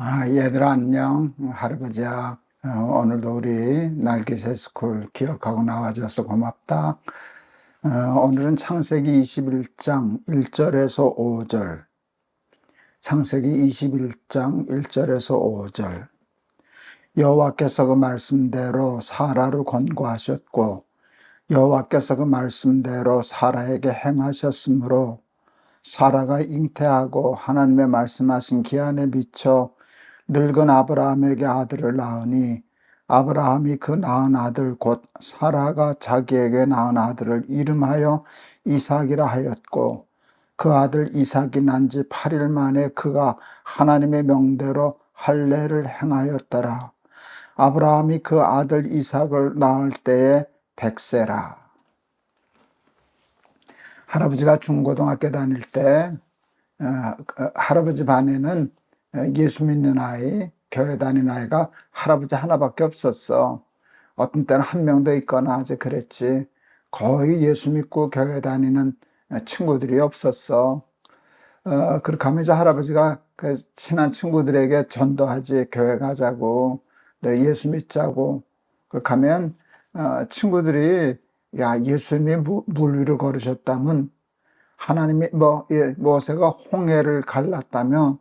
얘들아 안녕. 할아버지야. 오늘도 우리 날개새 스쿨 기억하고 나와줘서 고맙다. 오늘은 창세기 21장 1절에서 5절. 창세기 21장 1절에서 5절. 여호와께서 그 말씀대로 사라를 권고하셨고 여호와께서 그 말씀대로 사라에게 행하셨으므로 사라가 잉태하고 하나님의 말씀하신 기한에 미쳐 늙은 아브라함에게 아들을 낳으니 아브라함이 그 낳은 아들 곧 사라가 자기에게 낳은 아들을 이름하여 이삭이라 하였고 그 아들 이삭이 난 지 8일 만에 그가 하나님의 명대로 할례를 행하였더라. 아브라함이 그 아들 이삭을 낳을 때에 100세라. 할아버지가 중고등학교 다닐 때 할아버지 반에는 예수 믿는 아이, 교회 다니는 아이가 할아버지 하나밖에 없었어. 어떤 때는 한 명도 있거나 아주 그랬지. 거의 예수 믿고 교회 다니는 친구들이 없었어. 그렇게 하면 이제 할아버지가 그 친한 친구들에게 전도하지. 교회 가자고, 예수 믿자고. 그렇게 하면 친구들이 야, 예수님이 물 위를 걸으셨다면, 하나님이 모세가 홍해를 갈랐다면,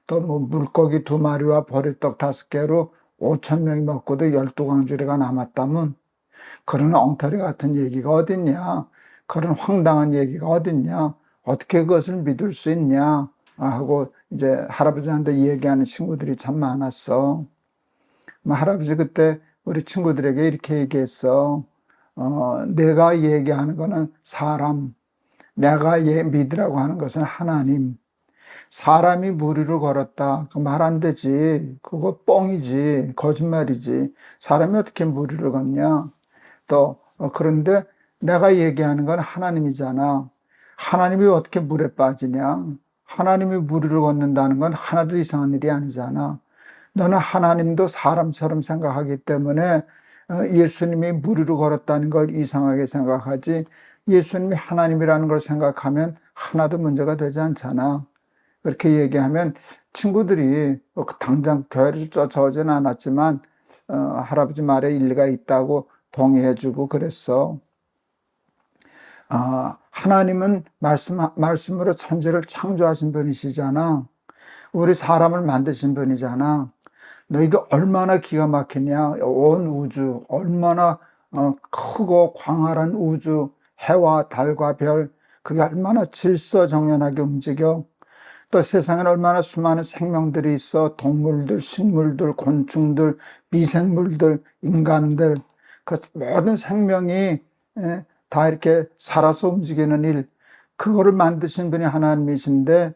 또 물고기 2마리와 보리떡 5개로 5,000명이 먹고도 12광주리가 남았다면 그런 엉터리 같은 얘기가 어딨냐, 그런 황당한 얘기가 어딨냐, 어떻게 그것을 믿을 수 있냐 하고 이제 할아버지한테 얘기하는 친구들이 참 많았어. 할아버지 그때 우리 친구들에게 이렇게 얘기했어. 내가 얘기하는 거는 사람, 내가 믿으라고 하는 것은 하나님. 사람이 물 위를 걸었다. 그 말 안 되지. 그거 뻥이지. 거짓말이지. 사람이 어떻게 물 위를 걷냐. 또 그런데 내가 얘기하는 건 하나님이잖아. 하나님이 어떻게 물에 빠지냐. 하나님이 물 위를 걷는다는 건 하나도 이상한 일이 아니잖아. 너는 하나님도 사람처럼 생각하기 때문에 예수님이 물 위로 걸었다는 걸 이상하게 생각하지, 예수님이 하나님이라는 걸 생각하면 하나도 문제가 되지 않잖아. 그렇게 얘기하면 친구들이 당장 교회를 쫓아오진 않았지만 할아버지 말에 일리가 있다고 동의해주고 그랬어. 하나님은 말씀으로 천지를 창조하신 분이시잖아. 우리 사람을 만드신 분이잖아. 너 이거 얼마나 기가 막히냐. 온 우주 얼마나 크고 광활한 우주, 해와 달과 별, 그게 얼마나 질서정연하게 움직여. 또 세상에 얼마나 수많은 생명들이 있어. 동물들, 식물들, 곤충들, 미생물들, 인간들, 그 모든 생명이 다 이렇게 살아서 움직이는 일, 그거를 만드신 분이 하나님이신데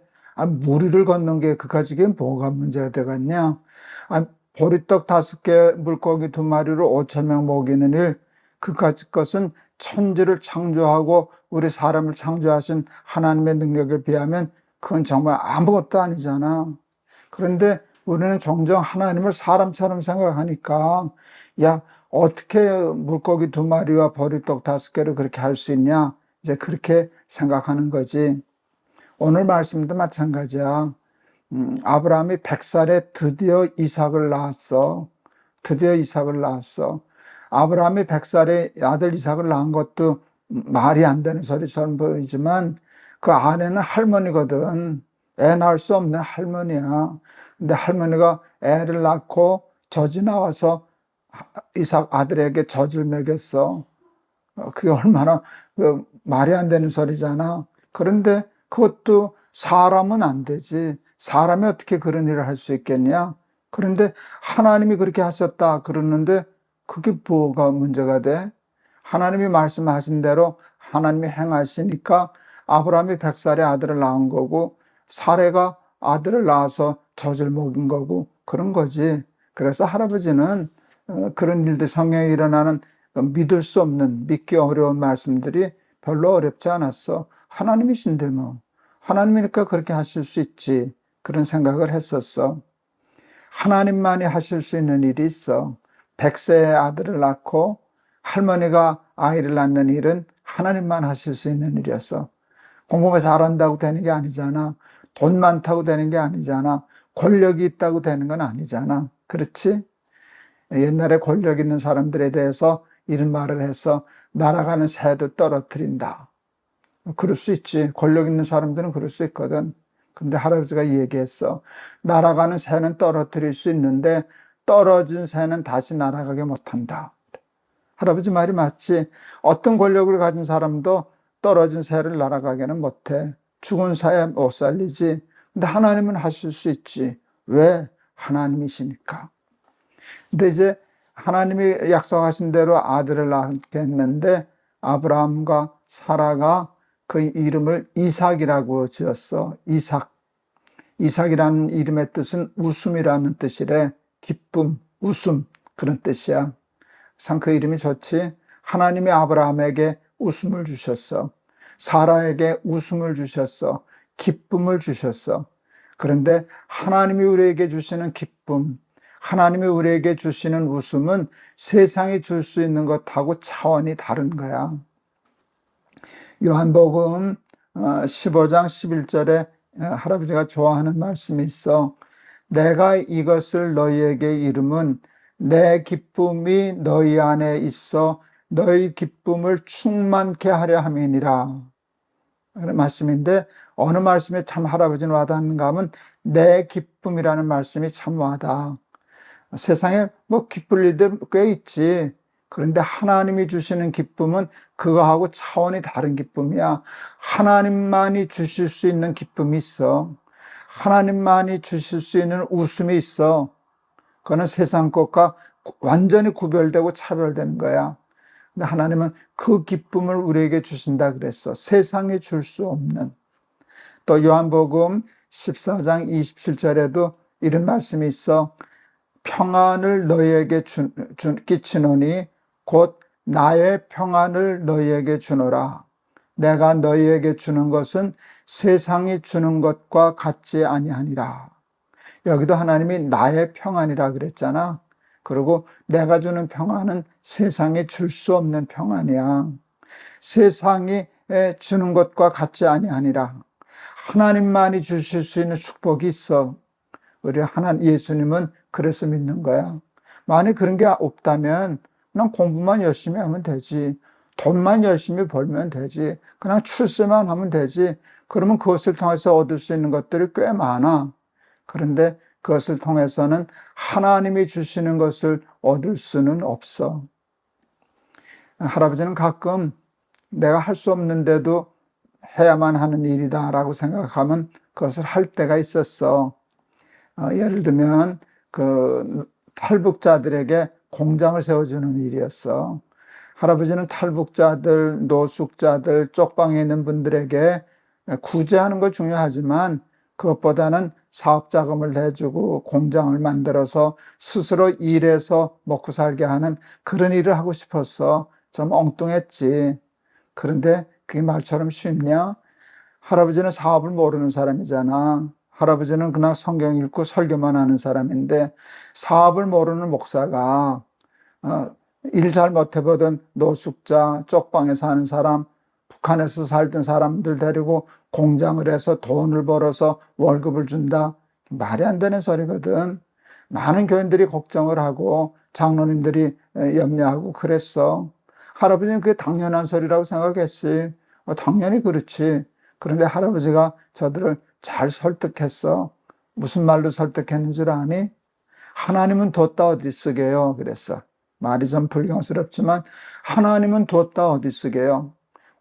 물 위를 걷는 게 그까지게 뭐가 문제가 되겠냐. 보리떡 5개, 물고기 2마리로 5,000명 먹이는 일, 그까지 것은 천지를 창조하고 우리 사람을 창조하신 하나님의 능력에 비하면 그건 정말 아무것도 아니잖아. 그런데 우리는 종종 하나님을 사람처럼 생각하니까 야, 어떻게 물고기 2마리와 보리떡 5개를 그렇게 할 수 있냐, 이제 그렇게 생각하는 거지. 오늘 말씀도 마찬가지야. 아브라함이 100살에 드디어 이삭을 낳았어. 드디어 이삭을 낳았어. 아브라함이 100살에 아들 이삭을 낳은 것도 말이 안 되는 소리처럼 보이지만 그 아내는 할머니거든. 애 낳을 수 없는 할머니야. 근데 할머니가 애를 낳고 젖이 나와서 이삭 아들에게 젖을 먹였어. 그게 얼마나 말이 안 되는 소리잖아. 그런데 그것도 사람은 안 되지. 사람이 어떻게 그런 일을 할 수 있겠냐? 그런데 하나님이 그렇게 하셨다 그러는데 그게 뭐가 문제가 돼? 하나님이 말씀하신 대로 하나님이 행하시니까 아브라함이 100살에 아들을 낳은 거고 사레가 아들을 낳아서 젖을 먹인 거고 그런 거지. 그래서 할아버지는 그런 일들, 성경에 일어나는 믿을 수 없는, 믿기 어려운 말씀들이 별로 어렵지 않았어. 하나님이신데 뭐. 하나님이니까 그렇게 하실 수 있지. 그런 생각을 했었어. 하나님만이 하실 수 있는 일이 있어. 100세의 아들을 낳고 할머니가 아이를 낳는 일은 하나님만 하실 수 있는 일이었어. 공부가 잘한다고 되는 게 아니잖아. 돈 많다고 되는 게 아니잖아. 권력이 있다고 되는 건 아니잖아. 그렇지? 옛날에 권력 있는 사람들에 대해서 이런 말을 해서 날아가는 새도 떨어뜨린다. 그럴 수 있지. 권력 있는 사람들은 그럴 수 있거든. 근데 할아버지가 얘기했어. 날아가는 새는 떨어뜨릴 수 있는데 떨어진 새는 다시 날아가게 못한다. 할아버지 말이 맞지. 어떤 권력을 가진 사람도 떨어진 새를 날아가게는 못해. 죽은 새 못 살리지. 근데 하나님은 하실 수 있지. 왜? 하나님이시니까. 근데 이제 하나님이 약속하신 대로 아들을 낳게 했는데 아브라함과 사라가 그 이름을 이삭이라고 지었어. 이삭. 이삭이라는 이름의 뜻은 웃음이라는 뜻이래. 기쁨, 웃음 그런 뜻이야. 참 그 이름이 좋지. 하나님이 아브라함에게 웃음을 주셨어. 사라에게 웃음을 주셨어. 기쁨을 주셨어. 그런데 하나님이 우리에게 주시는 기쁨, 하나님이 우리에게 주시는 웃음은 세상이 줄 수 있는 것하고 차원이 다른 거야. 요한복음 15장 11절에 할아버지가 좋아하는 말씀이 있어. 내가 이것을 너희에게 이름은 내 기쁨이 너희 안에 있어 너희 기쁨을 충만케 하려 함이니라. 그런 말씀인데 어느 말씀이 참 할아버지는 와닿는가 하면 내 기쁨이라는 말씀이 참 와닿아. 세상에 뭐 기쁠 일들 꽤 있지. 그런데 하나님이 주시는 기쁨은 그거하고 차원이 다른 기쁨이야. 하나님만이 주실 수 있는 기쁨이 있어. 하나님만이 주실 수 있는 웃음이 있어. 그거는 세상 것과 완전히 구별되고 차별되는 거야. 근데 하나님은 그 기쁨을 우리에게 주신다 그랬어. 세상에 줄 수 없는. 또 요한복음 14장 27절에도 이런 말씀이 있어. 평안을 너희에게 끼치노니 곧 나의 평안을 너희에게 주노라. 내가 너희에게 주는 것은 세상이 주는 것과 같지 아니하니라. 여기도 하나님이 나의 평안이라 그랬잖아. 그리고 내가 주는 평안은 세상에 줄 수 없는 평안이야. 세상이 주는 것과 같지 아니하니라. 하나님만이 주실 수 있는 축복이 있어. 우리 예수님은 그래서 믿는 거야. 만약 그런 게 없다면 그냥 공부만 열심히 하면 되지. 돈만 열심히 벌면 되지. 그냥 출세만 하면 되지. 그러면 그것을 통해서 얻을 수 있는 것들이 꽤 많아. 그런데 그것을 통해서는 하나님이 주시는 것을 얻을 수는 없어. 할아버지는 가끔 내가 할 수 없는데도 해야만 하는 일이다라고 생각하면 그것을 할 때가 있었어. 예를 들면 그 탈북자들에게 공장을 세워주는 일이었어. 할아버지는 탈북자들, 노숙자들, 쪽방에 있는 분들에게 구제하는 거 중요하지만 그것보다는 사업 자금을 내주고 공장을 만들어서 스스로 일해서 먹고 살게 하는 그런 일을 하고 싶었어. 좀 엉뚱했지. 그런데 그게 말처럼 쉽냐? 할아버지는 사업을 모르는 사람이잖아. 할아버지는 그냥 성경 읽고 설교만 하는 사람인데 사업을 모르는 목사가 일 잘 못해보던 노숙자, 쪽방에 사는 사람, 북한에서 살던 사람들 데리고 공장을 해서 돈을 벌어서 월급을 준다. 말이 안 되는 소리거든. 많은 교인들이 걱정을 하고 장로님들이 염려하고 그랬어. 할아버지는 그게 당연한 소리라고 생각했지. 당연히 그렇지. 그런데 할아버지가 저들을 잘 설득했어. 무슨 말로 설득했는 줄 아니? 하나님은 뒀다 어디 쓰게요? 그랬어. 말이 좀 불경스럽지만 하나님은 뒀다 어디 쓰게요?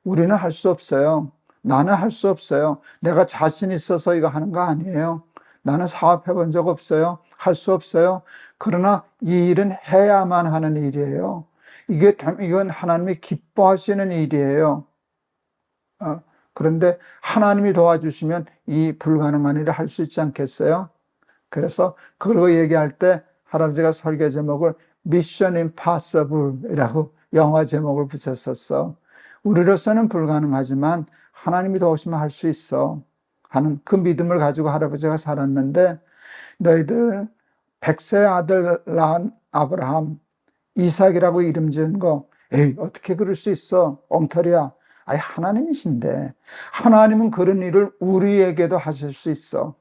우리는 할 수 없어요. 나는 할 수 없어요. 내가 자신 있어서 이거 하는 거 아니에요. 나는 사업해 본 적 없어요. 할 수 없어요. 그러나 이 일은 해야만 하는 일이에요. 이건 하나님이 기뻐하시는 일이에요. 그런데 하나님이 도와주시면 이 불가능한 일을 할 수 있지 않겠어요? 그래서 그거 얘기할 때 할아버지가 설교 제목을 Mission Impossible이라고 영화 제목을 붙였었어. 우리로서는 불가능하지만 하나님이 도우시면 할 수 있어 하는 그 믿음을 가지고 할아버지가 살았는데 너희들 100세 아들 낳은 아브라함, 이삭이라고 이름 지은 거 에이 어떻게 그럴 수 있어? 엉터리야. 하나님이신데 하나님은 그런 일을 우리에게도 하실 수 있어.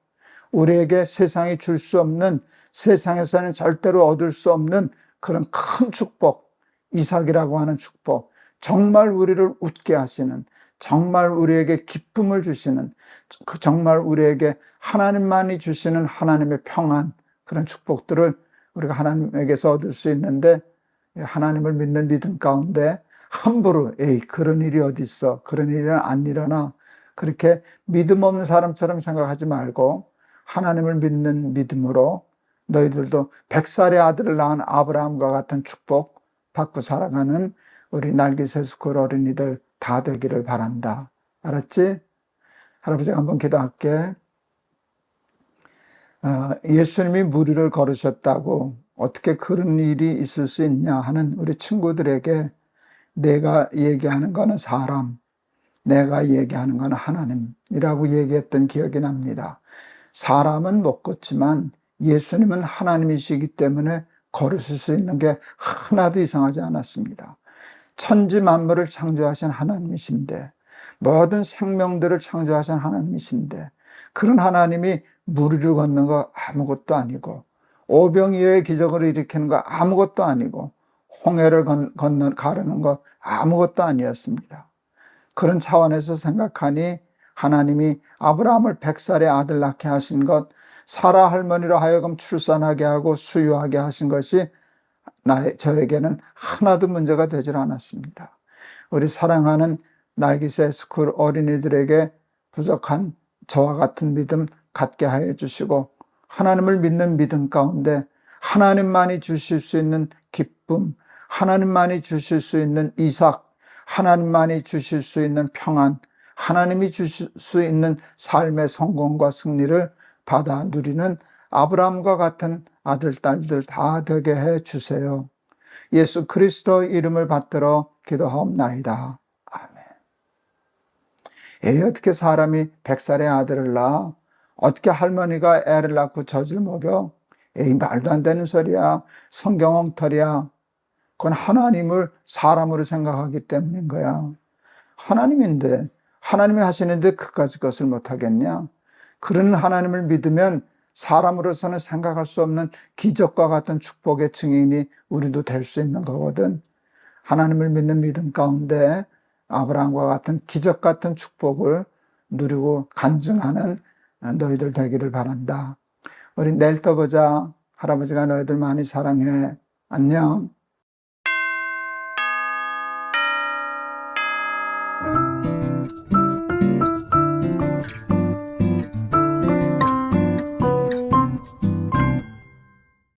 우리에게 세상이 줄 수 없는, 세상에서는 절대로 얻을 수 없는 그런 큰 축복, 이삭이라고 하는 축복, 정말 우리를 웃게 하시는, 정말 우리에게 기쁨을 주시는, 정말 우리에게 하나님만이 주시는 하나님의 평안, 그런 축복들을 우리가 하나님에게서 얻을 수 있는데, 하나님을 믿는 믿음 가운데 함부로 에이 그런 일이 어디 있어, 그런 일은 안 일어나, 그렇게 믿음 없는 사람처럼 생각하지 말고 하나님을 믿는 믿음으로 너희들도 100살의 아들을 낳은 아브라함과 같은 축복 받고 살아가는 우리 날개새스쿨 어린이들 다 되기를 바란다. 알았지? 할아버지가 한번 기도할게. 예수님이 무리를 걸으셨다고 어떻게 그런 일이 있을 수 있냐 하는 우리 친구들에게 내가 얘기하는 거는 사람, 내가 얘기하는 거는 하나님이라고 얘기했던 기억이 납니다. 사람은 못 걷지만 예수님은 하나님이시기 때문에 걸으실 수 있는 게 하나도 이상하지 않았습니다. 천지 만물을 창조하신 하나님이신데, 모든 생명들을 창조하신 하나님이신데, 그런 하나님이 무리를 걷는 거 아무것도 아니고, 오병이어의 기적을 일으키는 거 아무것도 아니고, 홍해를 가르는 거 아무것도 아니었습니다. 그런 차원에서 생각하니 하나님이 아브라함을 100살의 아들 낳게 하신 것, 사라 할머니로 하여금 출산하게 하고 수유하게 하신 것이 저에게는 하나도 문제가 되질 않았습니다. 우리 사랑하는 날기새 스쿨 어린이들에게 부족한 저와 같은 믿음 갖게 하여 주시고, 하나님을 믿는 믿음 가운데 하나님만이 주실 수 있는 기쁨, 하나님만이 주실 수 있는 이삭, 하나님만이 주실 수 있는 평안, 하나님이 주실 수 있는 삶의 성공과 승리를 받아 누리는 아브라함과 같은 아들, 딸들 다 되게 해 주세요. 예수 그리스도 이름을 받들어 기도하옵나이다. 아멘. 어떻게 사람이 100살의 아들을 낳아? 어떻게 할머니가 애를 낳고 젖을 먹여? 말도 안 되는 소리야. 성경 엉터리야. 그건 하나님을 사람으로 생각하기 때문인 거야. 하나님인데, 하나님이 하시는데 그까지 것을 못하겠냐? 그런 하나님을 믿으면 사람으로서는 생각할 수 없는 기적과 같은 축복의 증인이 우리도 될 수 있는 거거든. 하나님을 믿는 믿음 가운데 아브라함과 같은 기적 같은 축복을 누리고 간증하는 너희들 되기를 바란다. 우리 내일 또 보자. 할아버지가 너희들 많이 사랑해. 안녕.